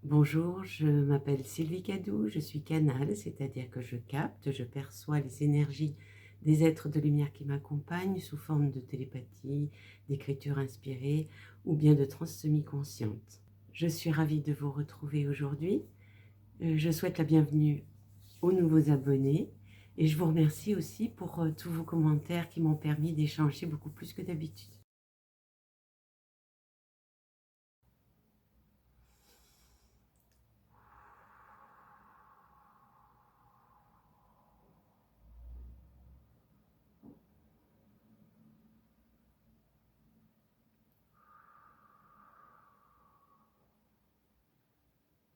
Bonjour, je m'appelle Sylvie Cadou, je suis canal, c'est-à-dire que je capte, je perçois les énergies des êtres de lumière qui m'accompagnent sous forme de télépathie, d'écriture inspirée ou bien de transe semi-consciente. Je suis ravie de vous retrouver aujourd'hui. Je souhaite la bienvenue aux nouveaux abonnés et je vous remercie aussi pour tous vos commentaires qui m'ont permis d'échanger beaucoup plus que d'habitude.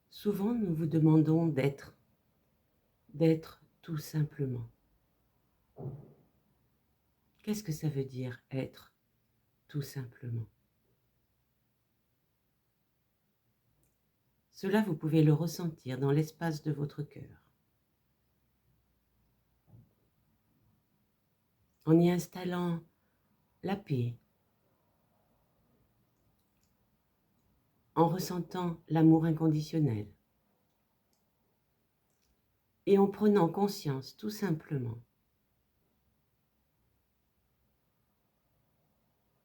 Souvent, nous vous demandons d'être tout simplement. Qu'est-ce que ça veut dire être tout simplement? Cela, vous pouvez le ressentir dans l'espace de votre cœur. En y installant la paix, en ressentant l'amour inconditionnel et en prenant conscience tout simplement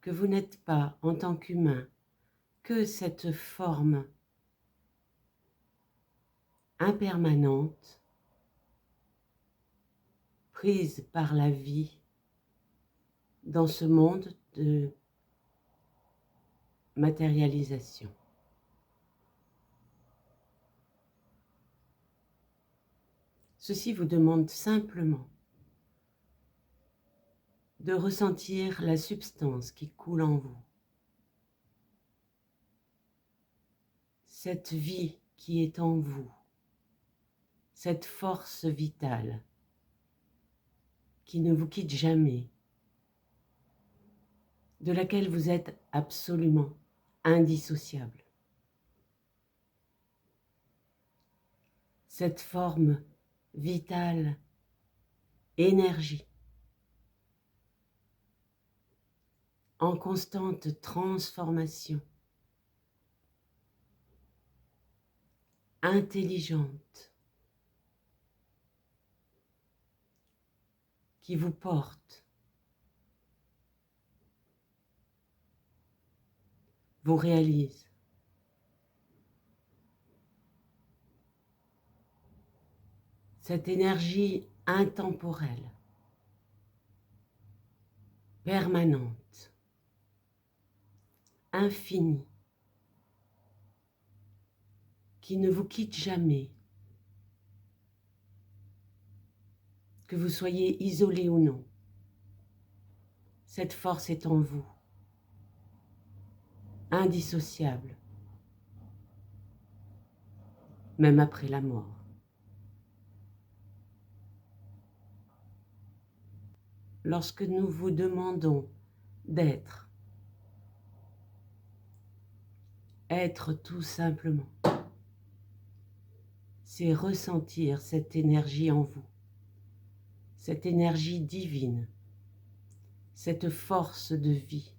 que vous n'êtes pas en tant qu'humain que cette forme impermanente prise par la vie dans ce monde de matérialisation. Ceci vous demande simplement de ressentir la substance qui coule en vous, cette vie qui est en vous, cette force vitale qui ne vous quitte jamais, de laquelle vous êtes absolument indissociable. Cette forme vitale, énergie, en constante transformation, intelligente, qui vous porte, vous réalise. Cette énergie intemporelle, permanente, infinie, qui ne vous quitte jamais, que vous soyez isolé ou non. Cette force est en vous, indissociable, même après la mort. Lorsque nous vous demandons d'être, être tout simplement, c'est ressentir cette énergie en vous, cette énergie divine, cette force de vie.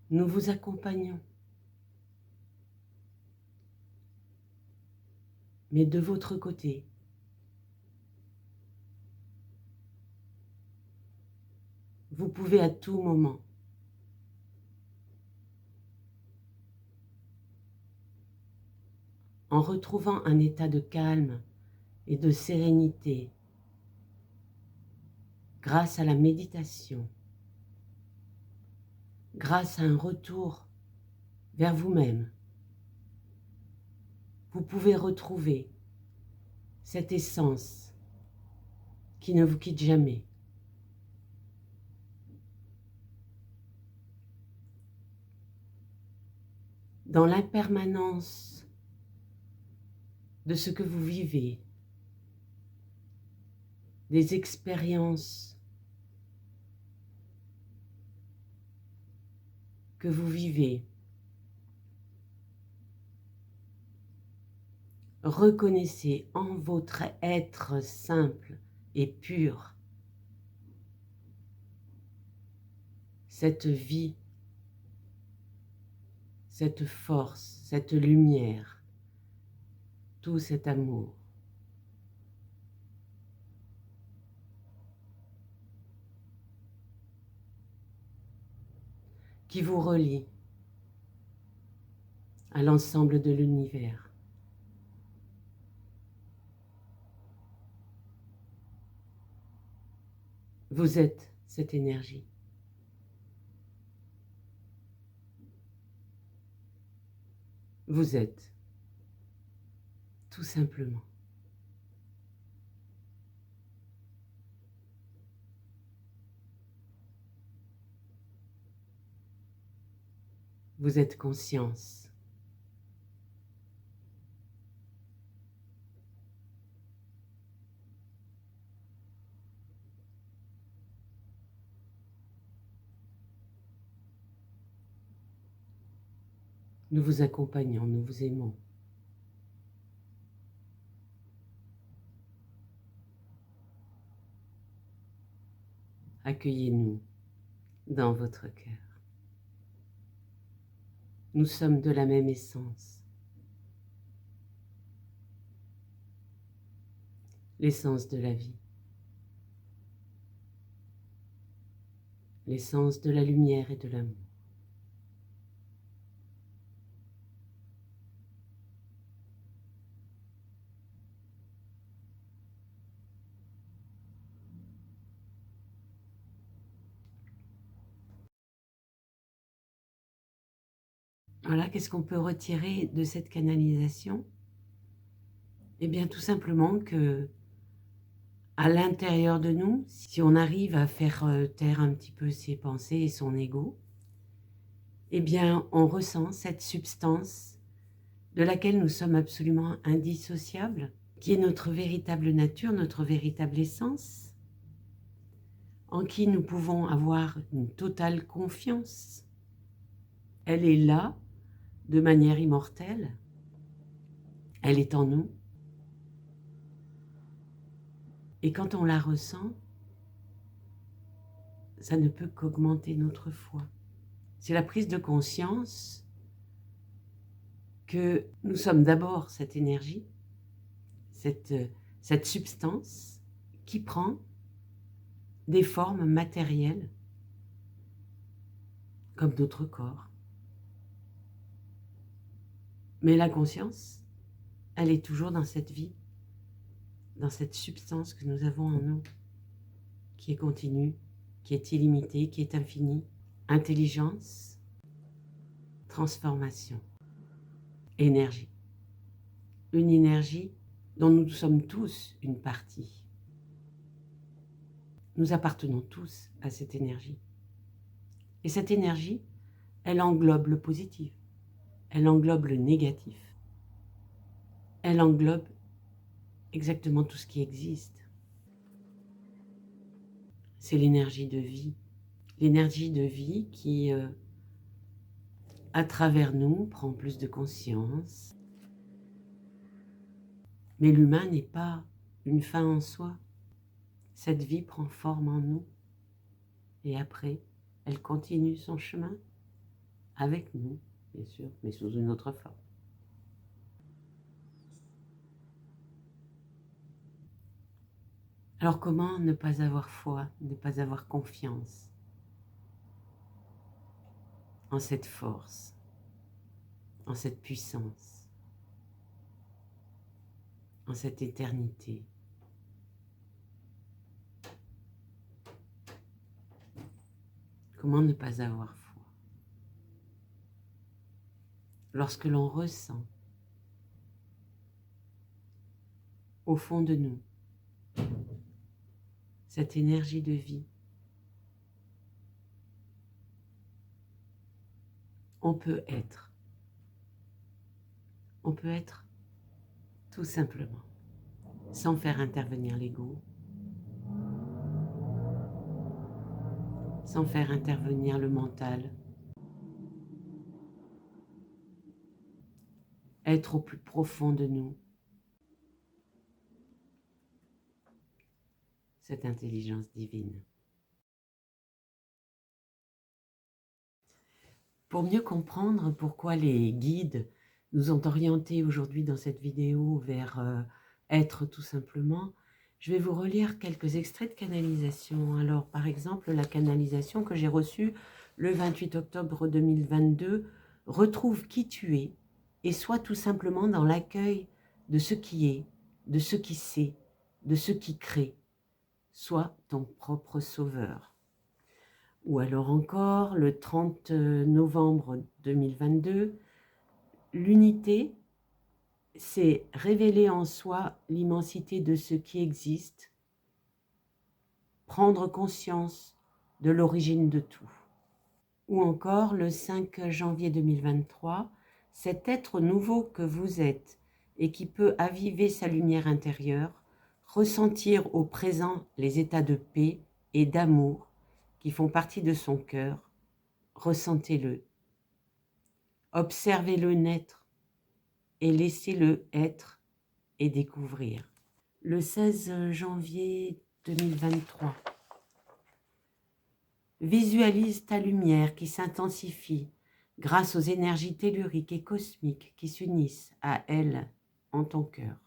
Nous vous accompagnons, mais de votre côté, vous pouvez à tout moment en retrouvant un état de calme et de sérénité grâce à la méditation, grâce à un retour vers vous-même, vous pouvez retrouver cette essence qui ne vous quitte jamais. Dans l'impermanence de ce que vous vivez, des expériences que vous vivez, reconnaissez en votre être simple et pure. Cette vie, cette force, cette lumière, tout cet amour. Qui vous relie à l'ensemble de l'univers. Vous êtes cette énergie. Vous êtes tout simplement. Vous êtes conscience. Nous vous accompagnons, nous vous aimons. Accueillez-nous dans votre cœur. Nous sommes de la même essence. L'essence de la vie. L'essence de la lumière et de l'amour. Voilà, qu'est-ce qu'on peut retirer de cette canalisation? Eh bien, tout simplement que, à l'intérieur de nous, si on arrive à faire taire un petit peu ses pensées et son ego, eh bien, on ressent cette substance de laquelle nous sommes absolument indissociables, qui est notre véritable nature, notre véritable essence, en qui nous pouvons avoir une totale confiance. Elle est là, de manière immortelle. Elle est en nous. Et quand on la ressent, ça ne peut qu'augmenter notre foi. C'est la prise de conscience que nous sommes d'abord cette énergie, cette substance qui prend des formes matérielles comme notre corps. Mais la conscience, elle est toujours dans cette vie, dans cette substance que nous avons en nous, qui est continue, qui est illimitée, qui est infinie. Intelligence, transformation, énergie. Une énergie dont nous sommes tous une partie. Nous appartenons tous à cette énergie. Et cette énergie, elle englobe le positif, elle englobe le négatif, elle englobe exactement tout ce qui existe. C'est l'énergie de vie. L'énergie de vie qui, à travers nous, prend plus de conscience. Mais l'humain n'est pas une fin en soi. Cette vie prend forme en nous. Et après, elle continue son chemin avec nous, bien sûr, mais sous une autre forme. Alors comment ne pas avoir foi, ne pas avoir confiance en cette force, en cette puissance, en cette éternité? Comment ne pas avoir foi? Lorsque l'on ressent au fond de nous cette énergie de vie, on peut être. On peut être tout simplement, sans faire intervenir l'ego, sans faire intervenir le mental, être au plus profond de nous, cette intelligence divine. Pour mieux comprendre pourquoi les guides nous ont orientés aujourd'hui dans cette vidéo vers être tout simplement, je vais vous relire quelques extraits de canalisation. Alors, par exemple, la canalisation que j'ai reçue le 28 octobre 2022, retrouve qui tu es et sois tout simplement dans l'accueil de ce qui est, de ce qui sait, de ce qui crée. Sois ton propre sauveur. Ou alors encore, le 30 novembre 2022, l'unité, c'est révéler en soi l'immensité de ce qui existe, prendre conscience de l'origine de tout. Ou encore, le 5 janvier 2023, cet être nouveau que vous êtes et qui peut aviver sa lumière intérieure, ressentir au présent les états de paix et d'amour qui font partie de son cœur, ressentez-le. Observez-le naître et laissez-le être et découvrir. Le 16 janvier 2023, visualise ta lumière qui s'intensifie grâce aux énergies telluriques et cosmiques qui s'unissent à elle en ton cœur.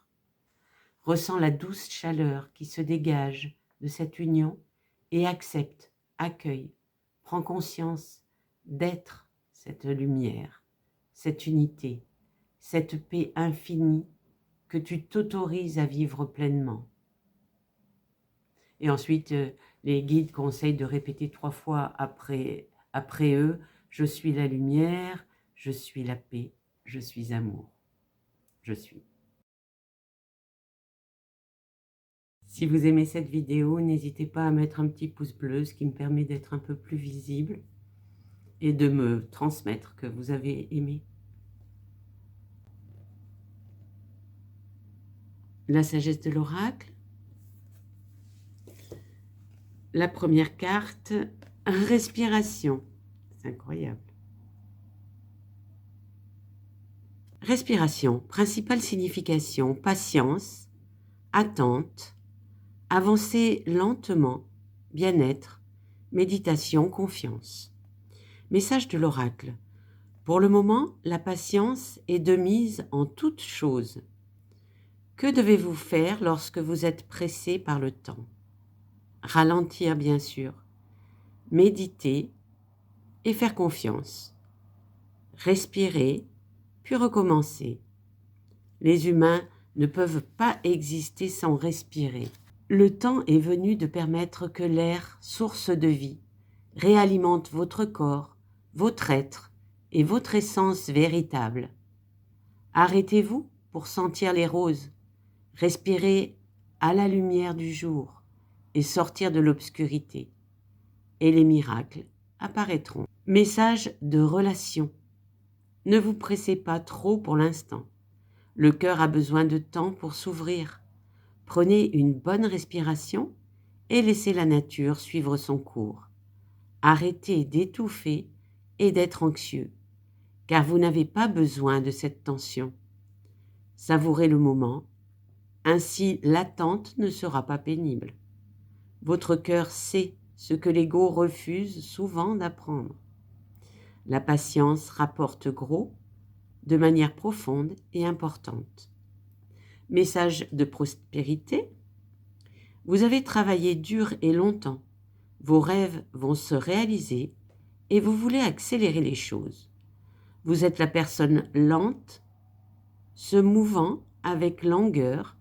Ressens la douce chaleur qui se dégage de cette union et accepte, accueille, prends conscience d'être cette lumière, cette unité, cette paix infinie que tu t'autorises à vivre pleinement. Et ensuite, les guides conseillent de répéter 3 fois après eux, je suis la lumière, je suis la paix, je suis amour, je suis. Si vous aimez cette vidéo, n'hésitez pas à mettre un petit pouce bleu, ce qui me permet d'être un peu plus visible et de me transmettre que vous avez aimé. La sagesse de l'oracle. La première carte, respiration. C'est incroyable. Respiration, principale signification, patience, attente, avancer lentement, bien-être, méditation, confiance. Message de l'oracle. Pour le moment, la patience est de mise en toutes choses. Que devez-vous faire lorsque vous êtes pressé par le temps? Ralentir, bien sûr, méditer et faire confiance. Respirer, puis recommencer. Les humains ne peuvent pas exister sans respirer. Le temps est venu de permettre que l'air, source de vie, réalimente votre corps, votre être et votre essence véritable. Arrêtez-vous pour sentir les roses, respirer à la lumière du jour et sortir de l'obscurité. Et les miracles apparaîtront. Message de relation. Ne vous pressez pas trop pour l'instant. Le cœur a besoin de temps pour s'ouvrir. Prenez une bonne respiration et laissez la nature suivre son cours. Arrêtez d'étouffer et d'être anxieux, car vous n'avez pas besoin de cette tension. Savourez le moment, ainsi l'attente ne sera pas pénible. Votre cœur sait ce que l'ego refuse souvent d'apprendre. La patience rapporte gros, de manière profonde et importante. Message de prospérité. Vous avez travaillé dur et longtemps. Vos rêves vont se réaliser et vous voulez accélérer les choses. Vous êtes la personne lente, se mouvant avec langueur,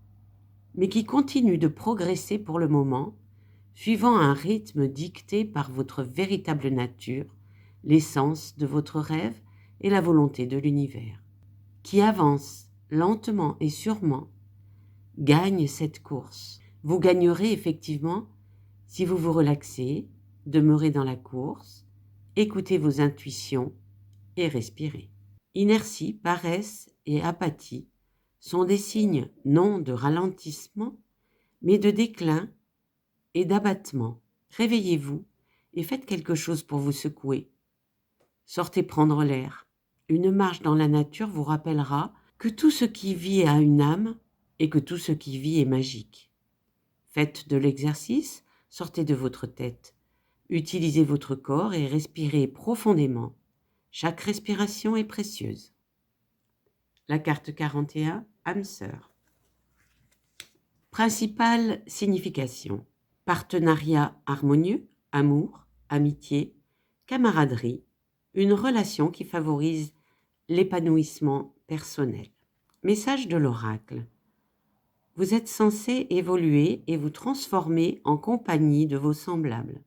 mais qui continue de progresser pour le moment, suivant un rythme dicté par votre véritable nature, l'essence de votre rêve et la volonté de l'univers, qui avance lentement et sûrement, gagne cette course. Vous gagnerez effectivement si vous vous relaxez, demeurez dans la course, écoutez vos intuitions et respirez. Inertie, paresse et apathie sont des signes non de ralentissement, mais de déclin et d'abattement. Réveillez-vous et faites quelque chose pour vous secouer. Sortez prendre l'air. Une marche dans la nature vous rappellera que tout ce qui vit a une âme et que tout ce qui vit est magique. Faites de l'exercice, sortez de votre tête. Utilisez votre corps et respirez profondément. Chaque respiration est précieuse. La carte 41, âme sœur. Principale signification. Partenariat harmonieux, amour, amitié, camaraderie, une relation qui favorise l'épanouissement personnel. Message de l'oracle. Vous êtes censé évoluer et vous transformer en compagnie de vos semblables.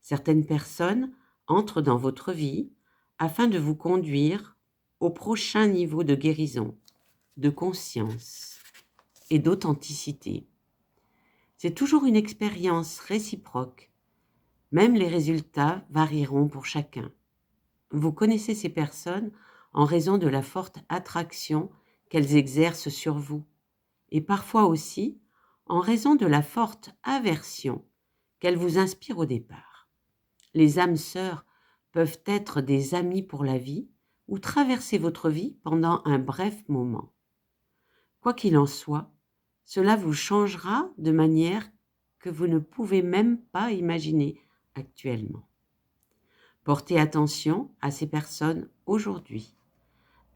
Certaines personnes entrent dans votre vie afin de vous conduire au prochain niveau de guérison, de conscience et d'authenticité. C'est toujours une expérience réciproque. Même les résultats varieront pour chacun. Vous connaissez ces personnes en raison de la forte attraction qu'elles exercent sur vous, et parfois aussi en raison de la forte aversion qu'elles vous inspirent au départ. Les âmes sœurs peuvent être des amis pour la vie ou traverser votre vie pendant un bref moment. Quoi qu'il en soit, cela vous changera de manière que vous ne pouvez même pas imaginer actuellement. Portez attention à ces personnes aujourd'hui.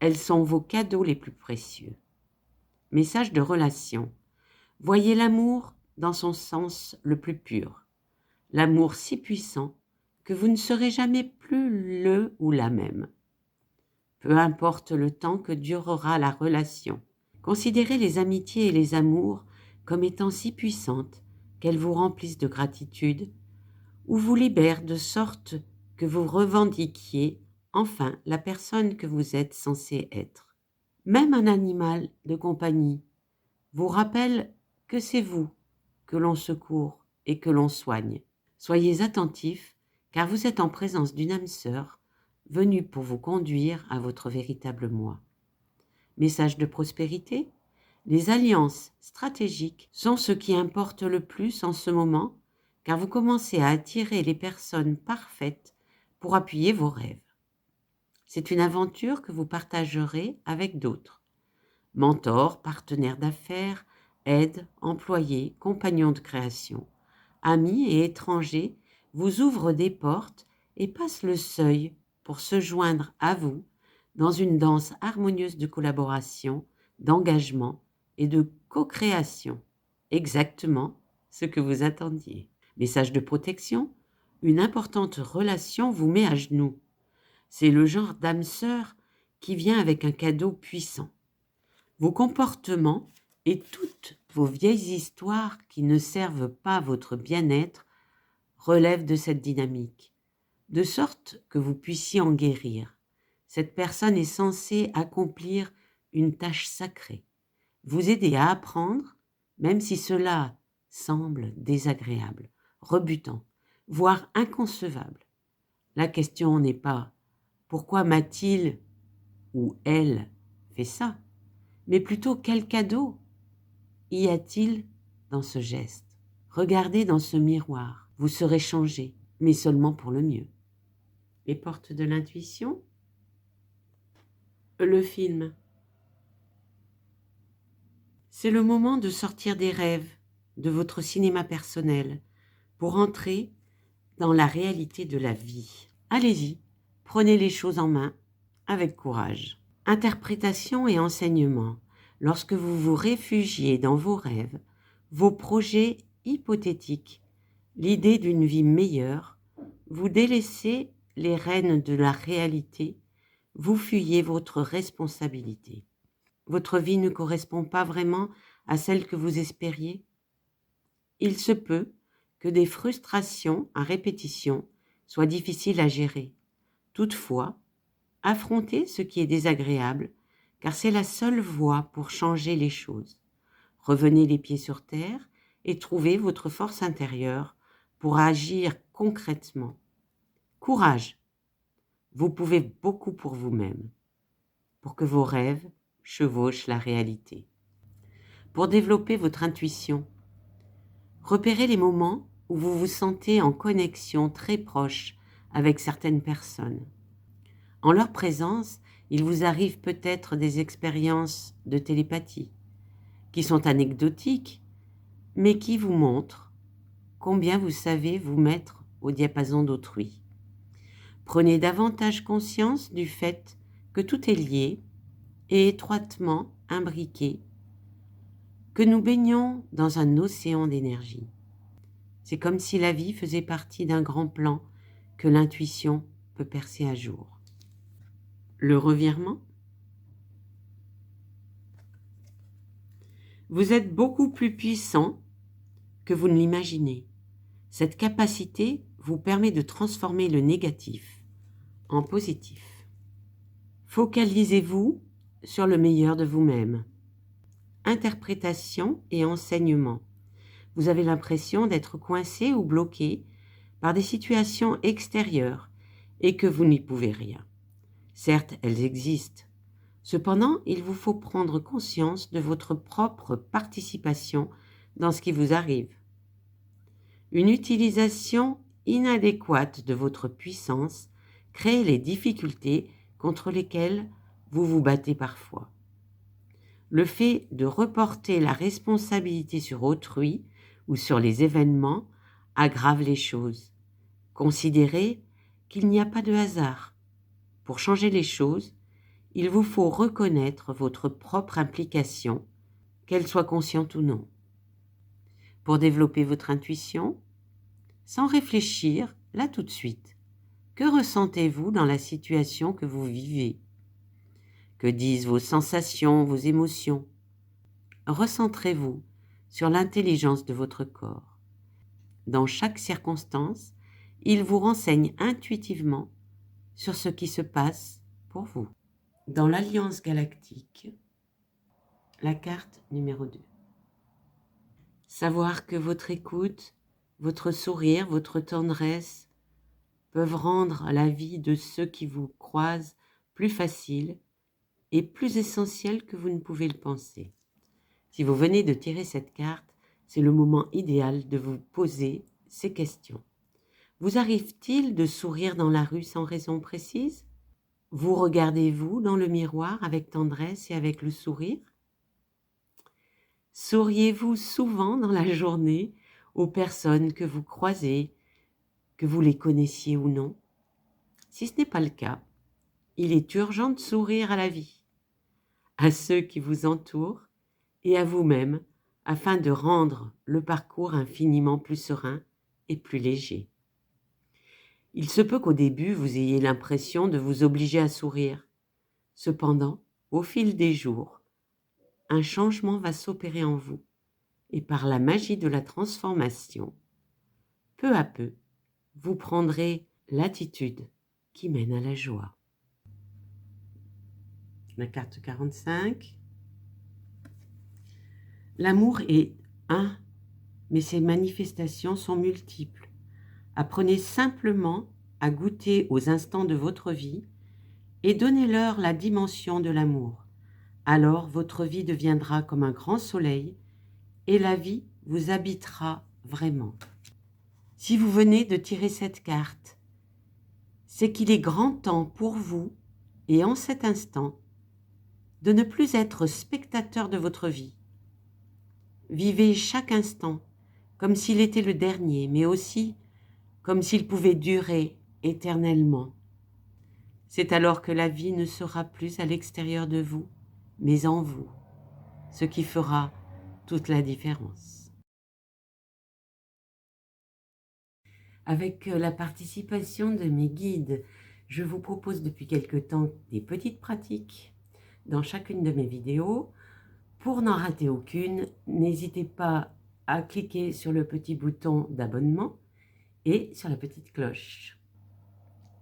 Elles sont vos cadeaux les plus précieux. Message de relation. Voyez l'amour dans son sens le plus pur. L'amour si puissant que vous ne serez jamais plus le ou la même. Peu importe le temps que durera la relation. Considérez les amitiés et les amours comme étant si puissantes qu'elles vous remplissent de gratitude ou vous libèrent de sorte que vous revendiquiez enfin la personne que vous êtes censé être. Même un animal de compagnie vous rappelle que c'est vous que l'on secourt et que l'on soigne. Soyez attentifs car vous êtes en présence d'une âme sœur venue pour vous conduire à votre véritable moi. Message de prospérité. Les alliances stratégiques sont ce qui importe le plus en ce moment car vous commencez à attirer les personnes parfaites pour appuyer vos rêves. C'est une aventure que vous partagerez avec d'autres. Mentors, partenaires d'affaires, aides, employés, compagnons de création, amis et étrangers vous ouvrent des portes et passent le seuil pour se joindre à vous dans une danse harmonieuse de collaboration, d'engagement et de co-création. Exactement ce que vous attendiez. Message de protection, une importante relation vous met à genoux. C'est le genre d'âme sœur qui vient avec un cadeau puissant. Vos comportements et toutes vos vieilles histoires qui ne servent pas votre bien-être relèvent de cette dynamique, de sorte que vous puissiez en guérir. Cette personne est censée accomplir une tâche sacrée, vous aider à apprendre, même si cela semble désagréable, rebutant, voire inconcevable. La question n'est pas « pourquoi m'a-t-il ou elle fait ça ?» mais plutôt quel cadeau y a-t-il dans ce geste. Regardez dans ce miroir, vous serez changé, mais seulement pour le mieux. Les portes de l'intuition. Le film. C'est le moment de sortir des rêves, de votre cinéma personnel, pour entrer dans la réalité de la vie. Allez-y, prenez les choses en main avec courage. Interprétation et enseignement. Lorsque vous vous réfugiez dans vos rêves, vos projets hypothétiques, l'idée d'une vie meilleure, vous délaissez les rênes de la réalité, vous fuyez votre responsabilité. Votre vie ne correspond pas vraiment à celle que vous espériez. Il se peut que des frustrations à répétition soient difficiles à gérer. Toutefois, affrontez ce qui est désagréable, car c'est la seule voie pour changer les choses. Revenez les pieds sur terre et trouvez votre force intérieure pour agir concrètement. Courage! Vous pouvez beaucoup pour vous-même, pour que vos rêves chevauchent la réalité. Pour développer votre intuition, repérez les moments où vous vous sentez en connexion très proche avec certaines personnes. En leur présence, il vous arrive peut-être des expériences de télépathie qui sont anecdotiques, mais qui vous montre combien vous savez vous mettre au diapason d'autrui. Prenez davantage conscience du fait que tout est lié et étroitement imbriqué, que nous baignons dans un océan d'énergie. C'est comme si la vie faisait partie d'un grand plan que l'intuition peut percer à jour. Le revirement. Vous êtes beaucoup plus puissant que vous ne l'imaginez. Cette capacité vous permet de transformer le négatif en positif. Focalisez-vous sur le meilleur de vous-même. Interprétation et enseignement. Vous avez l'impression d'être coincé ou bloqué par des situations extérieures et que vous n'y pouvez rien. Certes, elles existent. Cependant, il vous faut prendre conscience de votre propre participation dans ce qui vous arrive. Une utilisation inadéquate de votre puissance crée les difficultés contre lesquelles vous vous battez parfois. Le fait de reporter la responsabilité sur autrui ou sur les événements aggrave les choses. Considérez qu'il n'y a pas de hasard. Pour changer les choses, il vous faut reconnaître votre propre implication, qu'elle soit consciente ou non. Pour développer votre intuition, sans réfléchir, là tout de suite, que ressentez-vous dans la situation que vous vivez? Que disent vos sensations, vos émotions? Recentrez-vous sur l'intelligence de votre corps. Dans chaque circonstance, il vous renseigne intuitivement sur ce qui se passe pour vous. Dans l'Alliance galactique, la carte numéro 2. Savoir que votre écoute, votre sourire, votre tendresse peuvent rendre la vie de ceux qui vous croisent plus facile et plus essentielle que vous ne pouvez le penser. Si vous venez de tirer cette carte, c'est le moment idéal de vous poser ces questions. Vous arrive-t-il de sourire dans la rue sans raison précise? Vous regardez-vous dans le miroir avec tendresse et avec le sourire? Souriez-vous souvent dans la journée aux personnes que vous croisez, que vous les connaissiez ou non? Si ce n'est pas le cas, il est urgent de sourire à la vie, à ceux qui vous entourent et à vous-même, afin de rendre le parcours infiniment plus serein et plus léger. Il se peut qu'au début, vous ayez l'impression de vous obliger à sourire. Cependant, au fil des jours, un changement va s'opérer en vous et par la magie de la transformation, peu à peu, vous prendrez l'attitude qui mène à la joie. La carte 45. L'amour est un, mais ses manifestations sont multiples. Apprenez simplement à goûter aux instants de votre vie et donnez-leur la dimension de l'amour. Alors votre vie deviendra comme un grand soleil et la vie vous habitera vraiment. Si vous venez de tirer cette carte, c'est qu'il est grand temps pour vous, et en cet instant, de ne plus être spectateur de votre vie. Vivez chaque instant comme s'il était le dernier, mais aussi comme s'il pouvait durer éternellement. C'est alors que la vie ne sera plus à l'extérieur de vous, mais en vous, ce qui fera toute la différence. Avec la participation de mes guides, je vous propose depuis quelque temps des petites pratiques dans chacune de mes vidéos. Pour n'en rater aucune, n'hésitez pas à cliquer sur le petit bouton d'abonnement et sur la petite cloche.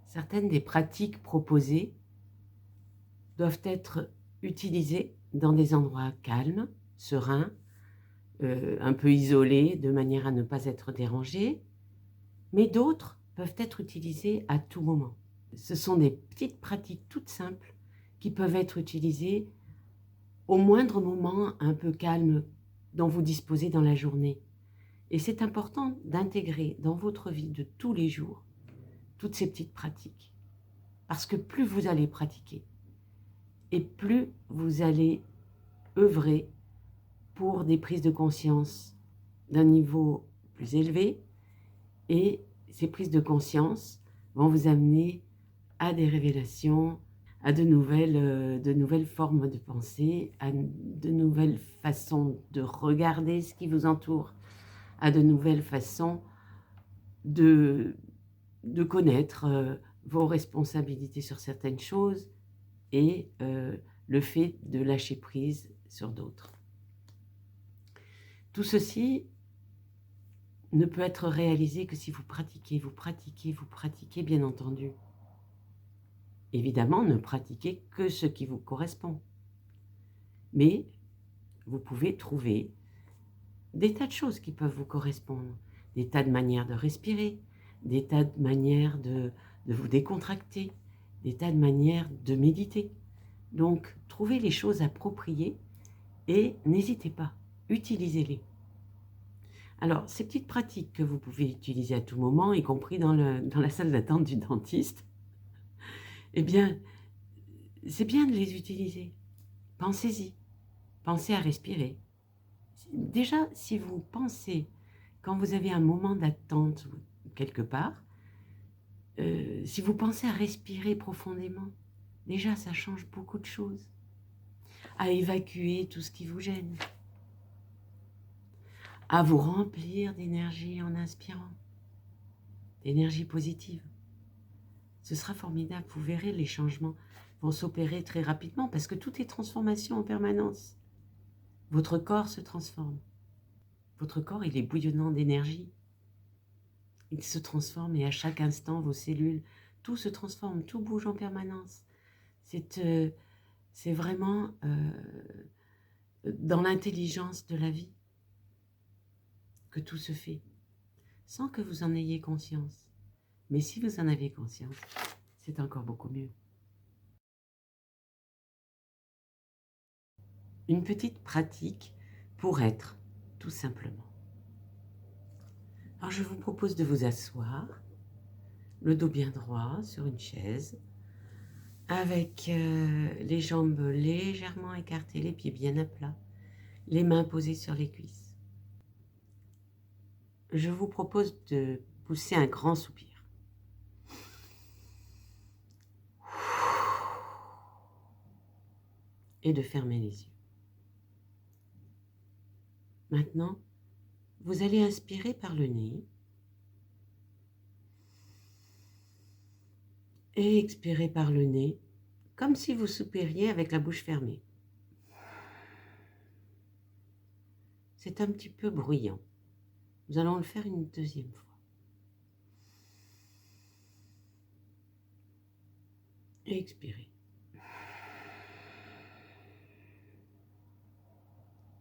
Certaines des pratiques proposées doivent être utilisées dans des endroits calmes, sereins, un peu isolés, de manière à ne pas être dérangés, mais d'autres peuvent être utilisées à tout moment. Ce sont des petites pratiques toutes simples qui peuvent être utilisées au moindre moment un peu calme dont vous disposez dans la journée. Et c'est important d'intégrer dans votre vie de tous les jours toutes ces petites pratiques. Parce que plus vous allez pratiquer et plus vous allez œuvrer pour des prises de conscience d'un niveau plus élevé et ces prises de conscience vont vous amener à des révélations, à de nouvelles formes de pensée, à de nouvelles façons de regarder ce qui vous entoure, à de nouvelles façons de connaître vos responsabilités sur certaines choses et le fait de lâcher prise sur d'autres. Tout ceci ne peut être réalisé que si vous pratiquez, bien entendu. Évidemment, ne pratiquez que ce qui vous correspond. Mais vous pouvez trouver des tas de choses qui peuvent vous correspondre, des tas de manières de respirer, des tas de manières de vous décontracter, des tas de manières de méditer. Donc, trouvez les choses appropriées et n'hésitez pas, utilisez-les. Alors, ces petites pratiques que vous pouvez utiliser à tout moment, y compris dans la salle d'attente du dentiste, eh bien, c'est bien de les utiliser. Pensez-y, pensez à respirer. Déjà, si vous pensez, quand vous avez un moment d'attente quelque part, si vous pensez à respirer profondément, déjà, ça change beaucoup de choses. À évacuer tout ce qui vous gêne. À vous remplir d'énergie en inspirant, d'énergie positive. Ce sera formidable, vous verrez, les changements vont s'opérer très rapidement parce que tout est transformation en permanence. Votre corps se transforme. Votre corps, il est bouillonnant d'énergie. Il se transforme et à chaque instant, vos cellules, tout se transforme, tout bouge en permanence. C'est vraiment dans l'intelligence de la vie que tout se fait, sans que vous en ayez conscience. Mais si vous en avez conscience, c'est encore beaucoup mieux. Une petite pratique pour être, tout simplement. Alors je vous propose de vous asseoir, le dos bien droit sur une chaise, avec les jambes légèrement écartées, les pieds bien à plat, les mains posées sur les cuisses. Je vous propose de pousser un grand soupir. Et de fermer les yeux. Maintenant, vous allez inspirer par le nez et expirer par le nez, comme si vous soupiriez avec la bouche fermée. C'est un petit peu bruyant. Nous allons le faire une deuxième fois. Et expirez.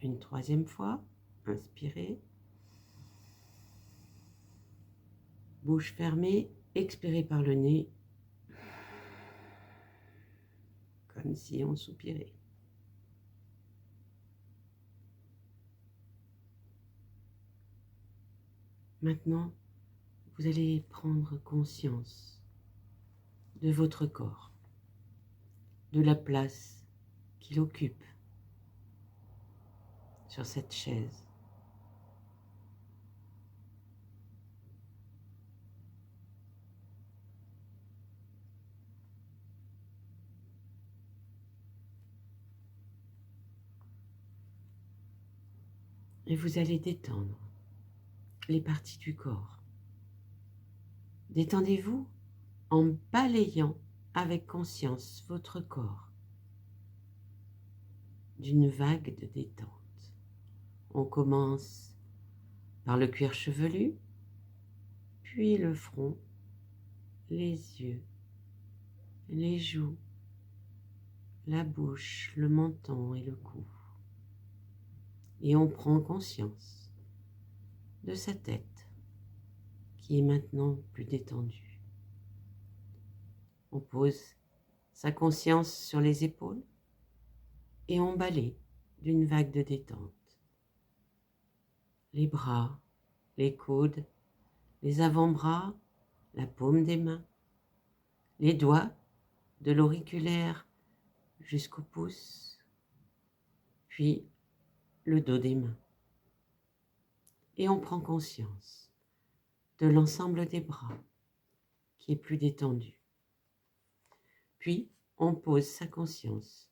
Une troisième fois, inspirez. Bouche fermée, expirez par le nez, comme si on soupirait. Maintenant, vous allez prendre conscience de votre corps, de la place qu'il occupe sur cette chaise. Et vous allez détendre les parties du corps. Détendez-vous en balayant avec conscience votre corps d'une vague de détente. On commence par le cuir chevelu, puis le front, les yeux, les joues, la bouche, le menton et le cou. Et on prend conscience de sa tête qui est maintenant plus détendue. On pose sa conscience sur les épaules et on balaye d'une vague de détente. Les bras, les coudes, les avant-bras, la paume des mains, les doigts de l'auriculaire jusqu'au pouce, puis le dos des mains. Et on prend conscience de l'ensemble des bras qui est plus détendu. Puis, on pose sa conscience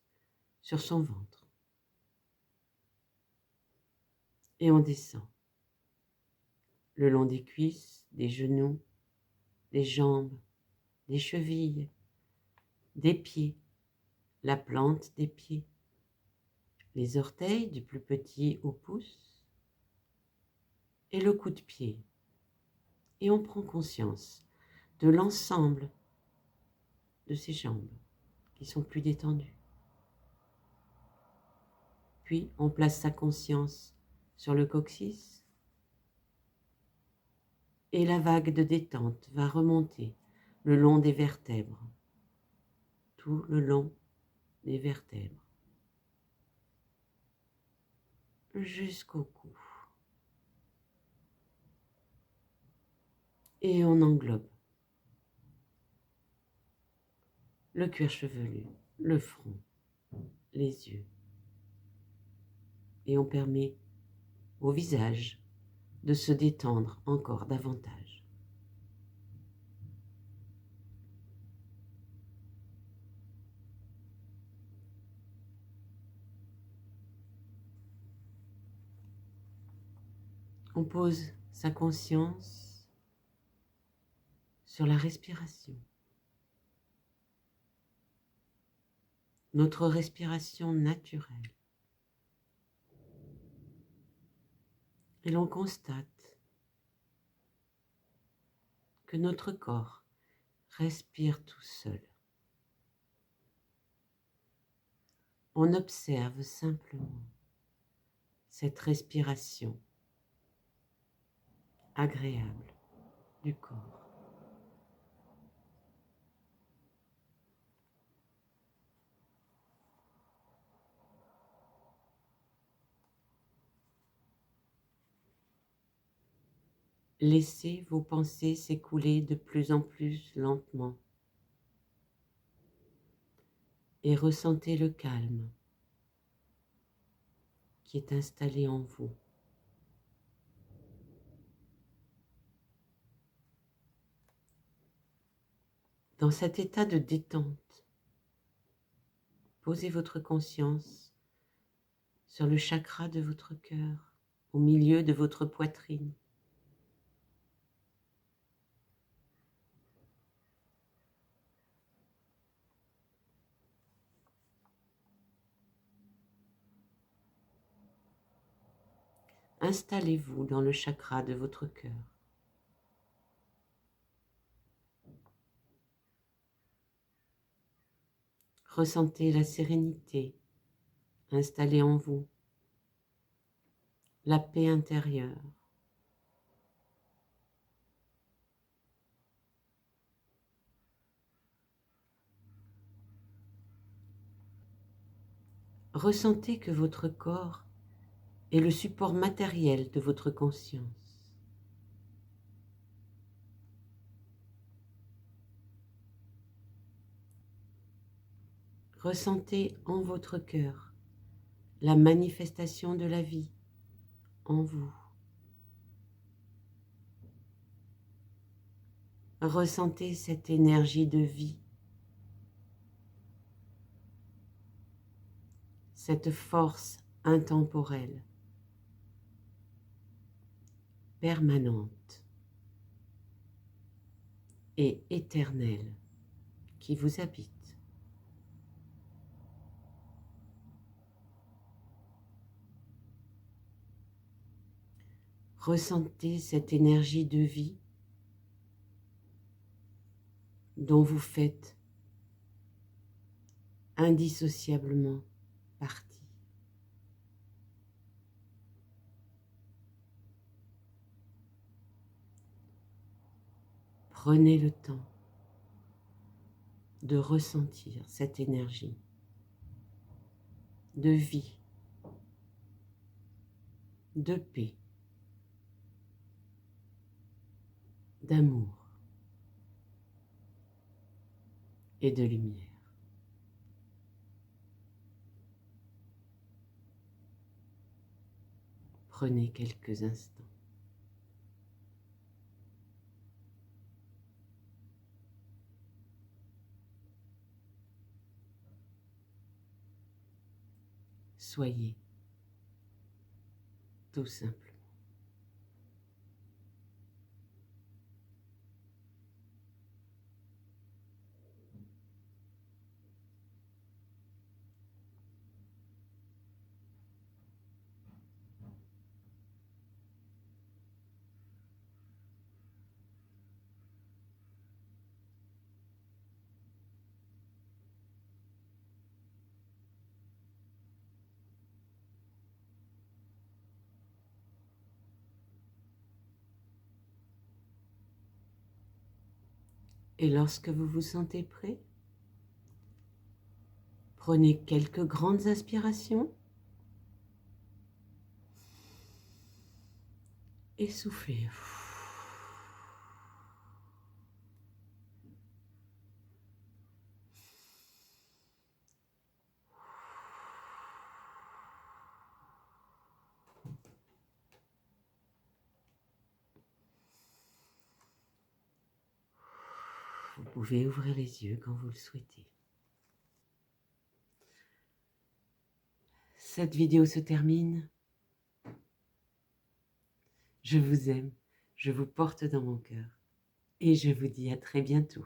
sur son ventre. Et on descend le long des cuisses, des genoux, des jambes, des chevilles, des pieds, la plante des pieds, les orteils du plus petit au pouce et le coup de pied. Et on prend conscience de l'ensemble de ses jambes qui sont plus détendues. Puis on place sa conscience sur le coccyx et la vague de détente va remonter le long des vertèbres, tout le long des vertèbres, jusqu'au cou. Et on englobe le cuir chevelu, le front, les yeux. Et on permet au visage de se détendre encore davantage. On pose sa conscience sur la respiration. Notre respiration naturelle. Et l'on constate que notre corps respire tout seul. On observe simplement cette respiration agréable du corps. Laissez vos pensées s'écouler de plus en plus lentement et ressentez le calme qui est installé en vous. Dans cet état de détente, posez votre conscience sur le chakra de votre cœur, au milieu de votre poitrine. Installez-vous dans le chakra de votre cœur. Ressentez la sérénité installée en vous, la paix intérieure. Ressentez que votre corps est le support matériel de votre conscience. Ressentez en votre cœur la manifestation de la vie en vous. Ressentez cette énergie de vie, cette force intemporelle, permanente et éternelle qui vous habite. Ressentez cette énergie de vie dont vous faites indissociablement partie. Prenez le temps de ressentir cette énergie de vie, de paix, d'amour et de lumière. Prenez quelques instants. soyez, tout simplement. Et lorsque vous vous sentez prêt, prenez quelques grandes aspirations et soufflez. Vous pouvez ouvrir les yeux quand vous le souhaitez. Cette vidéo se termine. Je vous aime, je vous porte dans mon cœur et je vous dis à très bientôt.